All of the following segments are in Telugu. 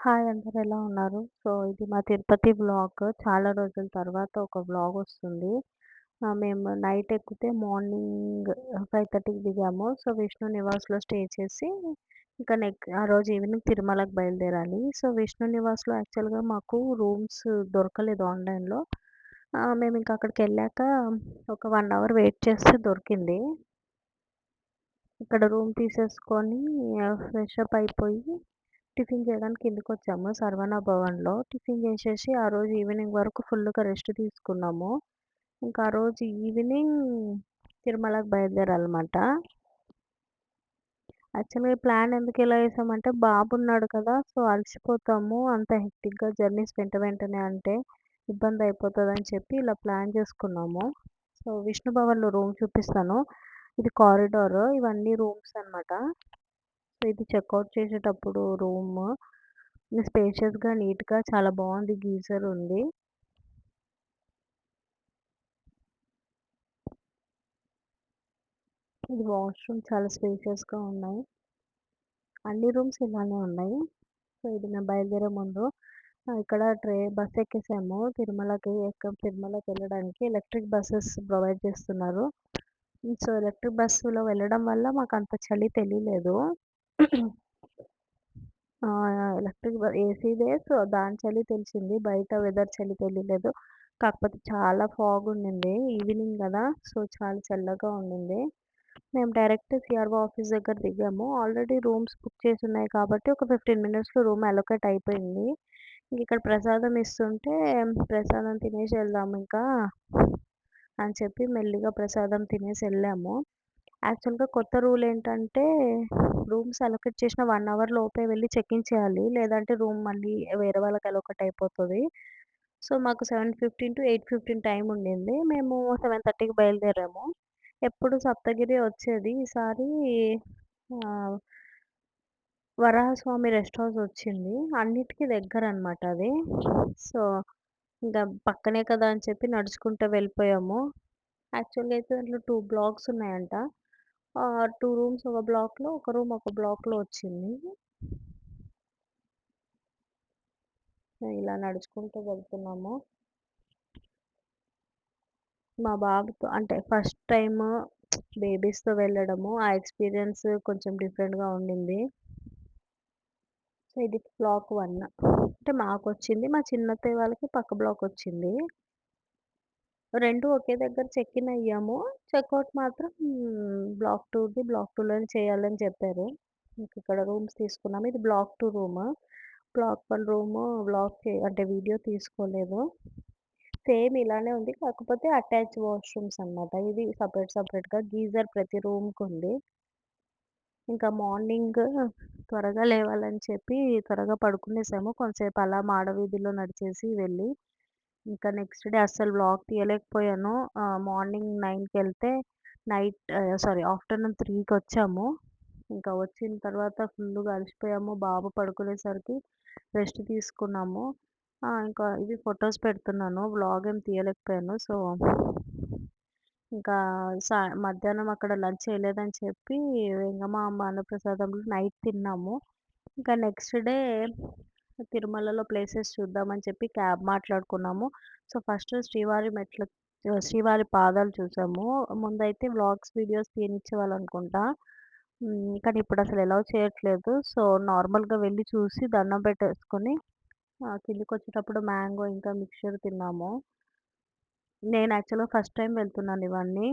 హాయ్ అందరూ ఎలా ఉన్నారు? ఇది మా తిరుపతి వ్లాగ్. చాలా రోజుల తర్వాత ఒక వ్లాగ్ వస్తుంది. మేము నైట్ ఎక్కితే మార్నింగ్ 5:30కి దిగాము. విష్ణు నివాస్‌లో స్టే చేసి ఇంకా ఆ రోజు ఈవినింగ్ తిరుమలకి బయలుదేరాలి. విష్ణు నివాస్‌లో యాక్చువల్‌గా మాకు రూమ్స్ దొరకలేదు ఆన్‌లైన్‌లో. మేమింక అక్కడికెళ్ళాక ఒక 1 అవర్ వెయిట్ చేస్తే దొరికింది. ఇక్కడ రూమ్ తీసేసుకొని ఫ్రెష్ అప్ అయిపోయి టిఫిన్ చేయడానికి కిందకొచ్చాము సరవణ భవన్‌లో. టిఫిన్ చేసేసి ఆ రోజు ఈవినింగ్ వరకు ఫుల్‌గా రెస్ట్ తీసుకున్నాము. ఇంకా ఆ రోజు ఈవినింగ్ తిరుమలకి బయలుదేరాలన్నమాట. యాక్చువల్‌గా ఈ ప్లాన్ ఎందుకు ఇలా ఏసామంటే బాబున్నాడు కదా! అలసిపోతాము. అంత హెక్టిక్‌గా జర్నీస్ వెంటనే అంటే ఇబ్బందయిపోతదని చెప్పి ఇలా ప్లాన్ చేసుకున్నాము. విష్ణు భవన్‌లో రూమ్ చూపిస్తాను. ఇది కారిడార్. ఇవన్నీ రూమ్స్ అన్నమాట. ఇది చెక్‌ఔట్ చేసేటప్పుడు రూము. స్పేషియస్‌గా, నీట్‌గా చాలా బావుంది. గీజర్ ఉంది. ఇది వాష్‌రూమ్ చాలా స్పేషియస్‌గా ఉన్నాయి. అన్ని రూమ్స్ ఇలానే ఉన్నాయి. ఇది మేము బయలుదేరే ముందు ఇక్కడ బస్ ఎక్కేసాము. తిరుమలకెళ్ళడానికి ఎలక్ట్రిక్ బసెస్ ప్రొవైడ్ చేస్తున్నారు. ఎలక్ట్రిక్ బస్సులో వెళ్ళడం వల్ల మాకంత చలి తెలీలేదు. ఎలక్ట్రిక్ ఏసీదే దాని చలి తెలిసింది. బయట వెదర్ చలి తెలీలేదు. కాకపోతే చాలా ఫాగ్ ఉండింది. ఈవినింగ్ గదా! చాలా చల్లగా ఉండింది. మేము డైరెక్ట్ సీఆర్ఓ ఆఫీస్ దగ్గర దిగాము. ఆల్రెడీ రూమ్స్ బుక్ చేసున్నాయి కాబట్టి ఒక 15 మినిట్స్‌లో రూమ్ అలొకేట్ అయిపోయింది. ఇక్కడ ప్రసాదం ఇస్తుంటే ప్రసాదం తినేసి వెళ్దాం ఇంకా అని చెప్పి మెల్లిగా ప్రసాదం తినేసి ఎళ్ళాము. యాక్చువల్‌గా కొత్త రూల్ ఏంటంటే రూమ్స్ అలొకేట్ చేసిన 1 అవర్ లోపే వెళ్లి చెక్ ఇన్ చేయాలి. లేదంటే రూమ్ మళ్ళీ వేరే వాళ్ళకి అలొకేట్ అయిపోతది. మాకు 7:15-8:15 టైమ్ ఉండింది. మేము 7:30కి బయలుదేరాము. ఎప్పుడు సప్తగిరి వచ్చేది. ఈసారి ఆహ్, వరాహస్వామి రెస్ట్ హౌస్ వచ్చింది. అన్నిటికి దగ్గరనమాట అది. సో, ఇంక పక్కనే కదా అని చెప్పి నడుచుకుంటూ వెళ్ళిపోయాము. యాక్చువల్‌గా అయితే దాంట్లో 2 బ్లాక్స్ ఉన్నాయంట. 2 రూమ్స్ ఒక బ్లాక్‌లో, ఒక రూమ్ ఒక బ్లాక్‌లో వచ్చింది. ఇలా నడుచుకుంటూ వెళ్తున్నాము. మా బాబుతో అంటే ఫస్ట్ టైము బేబీస్‌తో వెళ్ళడము. ఆ ఎక్స్‌పీరియన్స్ కొంచెం డిఫరెంట్‌గా ఉండింది. ఇది బ్లాక్ 1. అంటే మాకొచ్చింది. మా చిన్నత్తయ్య వాళ్ళకి పక్క బ్లాకొచ్చింది. 2 ఒకే దగ్గర చెక్ ఇన్ అయ్యాము. చెకౌట్ మాత్రం బ్లాక్ 2ది బ్లాక్ 2లోనే చేయాలని చెప్పారు. ఇక్కడ రూమ్స్ తీసుకున్నాము. ఇది బ్లాక్ 2 రూము. బ్లాక్ 1 రూము అంటే వీడియో తీసుకోలేదు. సేమ్ ఇలానే ఉంది. కాకపోతే అటాచ్ వాష్‌రూమ్స్ అన్నమాట. ఇది సెపరేట్‌గా గీజర్ ప్రతి రూమ్‌కుంది. ఇంకా మార్నింగ్ త్వరగా లేవాలని చెప్పి త్వరగా పడుకునేసాము. కొంతసేపు అలా మాడ వీధిలో నడిచేసి వెళ్ళి, ఇంకా నెక్స్ట్ డే అస్సలు వ్లాగ్ తీయలేకపోయాను. మార్నింగ్ 9కెళ్తే ఆఫ్టర్‌నూన్ 3కొచ్చాము. ఇంకా వచ్చిన తర్వాత ఫుల్లుగా అలసిపోయాము. బాబు పడుకునేసరికి రెస్ట్ తీసుకున్నాము. ఇంకా ఇవి ఫోటోస్ పెడుతున్నాను. వ్లాగ్ ఏం తీయలేకపోయాను. ఇంకా మధ్యాహ్నం అక్కడ లంచ్ చేయలేదని చెప్పి వెంగమాంబ అన్నప్రసాదంలో నైట్ తిన్నాము. ఇంకా నెక్స్ట్ డే తిరుమలలో ప్లేసెస్ చూద్దామని చెప్పి క్యాబ్ మాట్లాడుకున్నాము. ఫస్ట్ శ్రీవారి పాదాలు చూసాము. ముందైతే వ్లాగ్స్, వీడియోస్ తీయనిచ్చేవాళ్ళనుకుంటా. కానీ ఇప్పుడసలు అలౌ చేయట్లేదు. నార్మల్‌గా వెళ్లి చూసి దండం పెట్టేసుకొని కిందకొచ్చేటప్పుడు మ్యాంగో ఇంకా మిక్చర్ తిన్నాము. నేను యాక్చువల్‌గా ఫస్ట్ టైమ్ వెళ్తున్నాను ఇవన్నీ.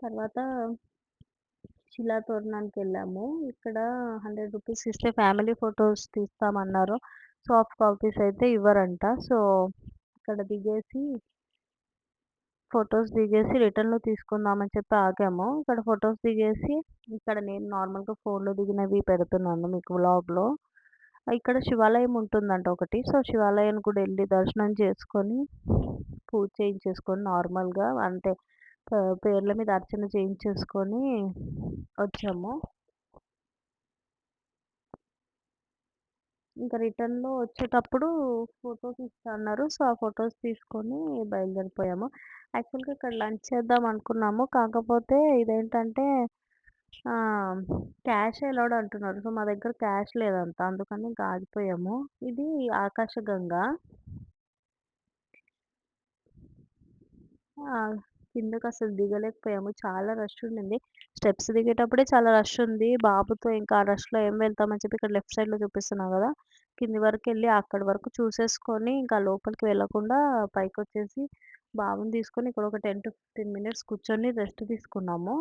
తర్వాత శిలా తోరణానికెళ్ళాము. ఇక్కడ రూ. 100 ఇస్తే ఫ్యామిలీ ఫోటోస్ తీస్తామన్నారు. సాఫ్ట్ కాపీస్ అయితే ఇవ్వరంట. ఇక్కడ ఫోటోస్ దిగేసి రిటర్న్‌లో తీసుకుందామని చెప్పి ఆగాము. ఇక్కడ ఫోటోస్ దిగేసి ఇక్కడ నేను నార్మల్‌గా ఫోన్‌లో దిగినవి పెడుతున్నాను మీకు వ్లాగ్‌లో. ఇక్కడ శివాలయం ఉంటుందంట ఒకటి. శివాలయానికి కూడా ఎళ్లి దర్శనం చేసుకొని, పూజ చేయించేసుకొని నార్మల్‌గా అంటే పేర్ల మీద అర్చన చేయించేసుకొని వచ్చాము. ఇంకా రిటర్న్‌లో వచ్చేటప్పుడు ఫోటోస్ ఇస్తా అన్నారు. ఆ ఫోటోస్ తీసుకొని బయలుదేరిపోయాము. యాక్చువల్‌గా ఇక్కడ లంచ్ చేద్దాం అనుకున్నాము. కాకపోతే ఇదేంటంటే ఆ! క్యాష్ అలౌడ్ అంటున్నారు. సో, మా దగ్గర క్యాష్ లేదంట. అందుకని ఇంక ఆగిపోయాము. ఇది ఆకాశగంగా. ఆ! కిందకసలు దిగలేకపోయాము. చాలా రష్ ఉండింది. స్టెప్స్ దిగేటప్పుడే చాలా రష్ ఉంది. బాబుతో ఇంకా ఆ రష్‌లో ఏం వెళ్తామని చెప్పి ఇక్కడ లెఫ్ట్ సైడ్‌లో చూపిస్తున్నా గదా! కింది వరకెళ్ళి అక్కడి వరకు చూసేసుకొని ఇంకా లోపలికి వెళ్ళకుండా పైకొచ్చేసి బాబుని తీసుకొని ఇక్కడ ఒక 10-15 మినిట్స్ కూర్చొని రెస్ట్ తీసుకున్నాము.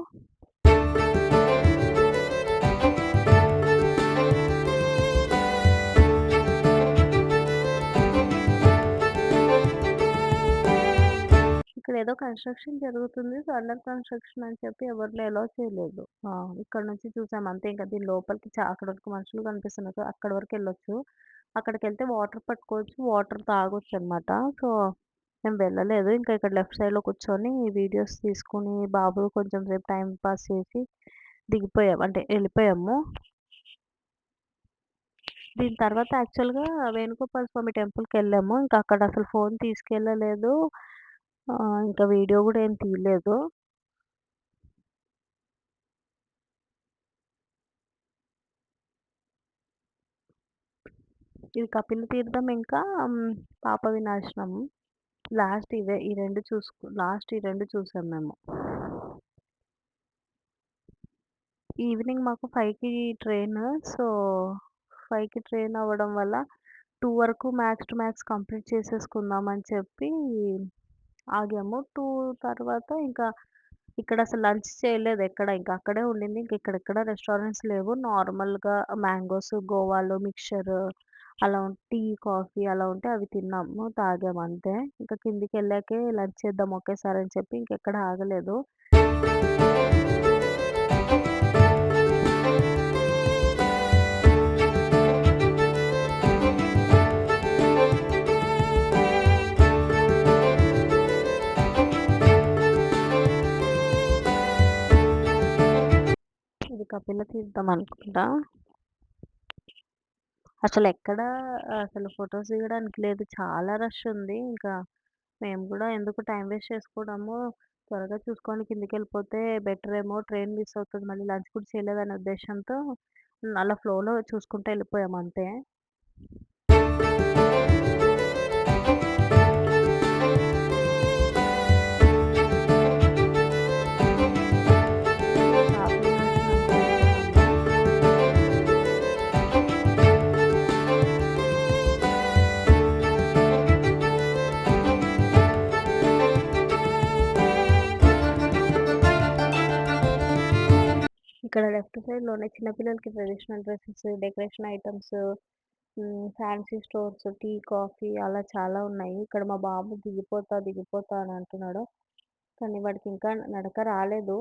ఇక్కడేదో కన్‌స్ట్రక్షన్ జరుగుతుంది. సో, అండర్ కన్‌స్ట్రక్షన్ అని చెప్పి ఎవరిని అలో చేయలేదు. ఆ! ఇక్కడ నుంచి చూసాం అంతే. ఇంక దీని లోపలికి అక్కడ వరకు మనుషులు కనిపిస్తున్నారు. సో, అక్కడి వరకెళ్ళొచ్చు. అక్కడికెళ్తే వాటర్ పట్టుకోవచ్చు. వాటర్ తాగొచ్చనమాట. సో, మేము వెళ్ళలేదు. ఇంకా ఇక్కడ లెఫ్ట్ సైడ్‌లో కూర్చొని వీడియోస్ తీసుకొని, బాబు కొంచెం సేపు టైమ్ పాస్ చేసి దిగిపోయాం. అంటే ఎళ్ళిపోయాము. దీని తర్వాత యాక్చువల్‌గా వేణుగోపాల స్వామి టెంపుల్‌కెళ్ళాము. ఇంకా అక్కడ అసలు ఫోను తీసుకెళ్ళలేదు. ఇంకా వీడియో గూడా ఏం తీయలేదు. ఇది కపిల తీర్థం ఇంకా పాప వినాశనం. లాస్ట్ ఈ 2 చూసాం మేము. ఈవినింగ్ మాకు 5కి ట్రైను. సో, 5కి ట్రైన్ అవ్వడం వల్ల 2 వరకు మ్యాక్స్ టు మ్యాక్స్ కంప్లీట్ చేసేసుకుందాం అని చెప్పి ఆగాము. 2 తర్వాత ఇంకా ఇక్కడసలు లంచ్ చేయలేదు ఎక్కడ. ఇంక అక్కడే ఉండింది. ఇంక ఇక్కడెక్కడ రెస్టారెంట్స్ లేవు. నార్మల్‌గా మ్యాంగోస్, గోవాలో మిక్స్చర్ అలా టీ, కాఫీ అలా ఉంటే అవి తిన్నాము, తాగాము అంతే. ఇంక కిందికెళ్ళాకే లంచ్ చేద్దాం ఒకేసారి అని చెప్పి ఇంకెక్కడ ఆగలేదు. ఇది కపిల తీర్థం అనుకుంటా. అసలెక్కడ అసలు ఫోటోస్ దిగడానికి లేదు. చాలా రష్ ఉంది. ఇంకా మేము గూడా ఎందుకు టైమ్ వేస్ట్ చేసుకోవడము, త్వరగా చూసుకొని కిందకెళ్ళిపోతే బెటరేమో, ట్రైన్ మిస్ అవుతది. మళ్ళీ లంచ్ కూడా చేయలేదనే ఉద్దేశ్యంతో అలా ఫ్లోలో చూసుకుంటూ ఎళ్ళిపోయాం అంతే. పాప వినాశనంకెళ్తున్నాము. ఇక్కడ లెఫ్ట్ సైడ్‌లోనే చిన్న పిల్లలకి traditional dresses, decoration items, fancy stores, tea, coffee అలా చాలా ఉన్నాయి. ఇక్కడ మా బాబు దిగిపోతా అని అంటున్నాడు. కానీ వాడికి ఇంకా నడక రాలేదు.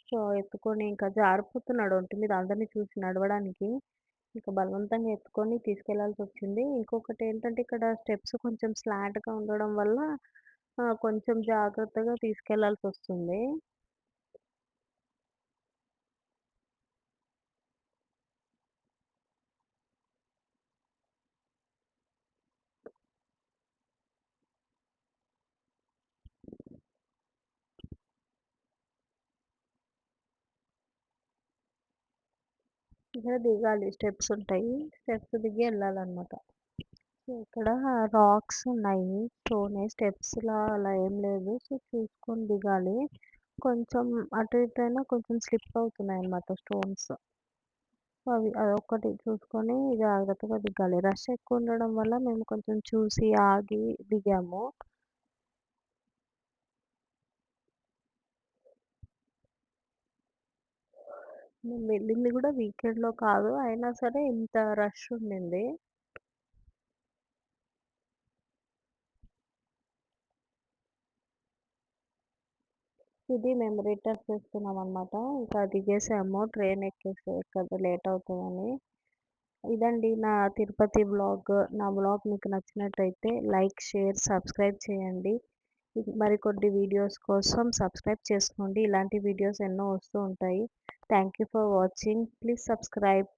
సో, ఎత్తుకొని ఇంకా జారిపోతున్నాడు ఒంటి మీద అందరిని చూసి నడవడానికి. ఇంక బలవంతంగా ఎత్తుకొని తీసుకెళ్ళాల్సొచ్చింది. ఇంకొకటేంటంటే ఇక్కడ స్టెప్స్ కొంచెం స్లాట్‌గా ఉండడం వల్ల కొంచెం జాగ్రత్తగా తీసుకెళ్ళాల్సొస్తుంది. ఇక్కడ దిగాలి స్టెప్స్ ఉంటాయి. స్టెప్స్ దిగి ఎళ్ళాలనమాట. సో, ఇక్కడ రాక్స్ ఉన్నాయి. స్టోనే స్టెప్స్‌లా అలా ఏం లేదు. సో, చూసుకొని దిగాలి. కొంచెం అటు ఇటు అయినా కొంచెం స్లిప్ అవుతున్నాయన్నమాట స్టోన్స్. అదొక్కటి చూసుకొని జాగ్రత్తగా దిగాలి. రష్ ఎక్కువ ఉండడం వల్ల మేము కొంచెం చూసి ఆగి దిగాము. మేము వెళ్ళింది గూడా వీకెండ్‌లో కాదు. అయినా సరే ఇంత రష్ ఉండింది. ఇది మేము రిటర్న్ చేస్తున్నామనమాట. ఇంకా దిగేసాము. ట్రైన్ ఎక్కదు లేట్ అవుతదని. ఇదండి నా తిరుపతి వ్లాగ్. నా వ్లాగ్ మీకు నచ్చినట్టయితే లైక్, షేర్, సబ్స్క్రైబ్ చేయండి. మరికొన్ని వీడియోస్ కోసం సబ్స్క్రైబ్ చేసుకోండి. ఇలాంటి వీడియోస్ ఎన్నో వస్తూ ఉంటాయి. Thank you for watching. Please subscribe.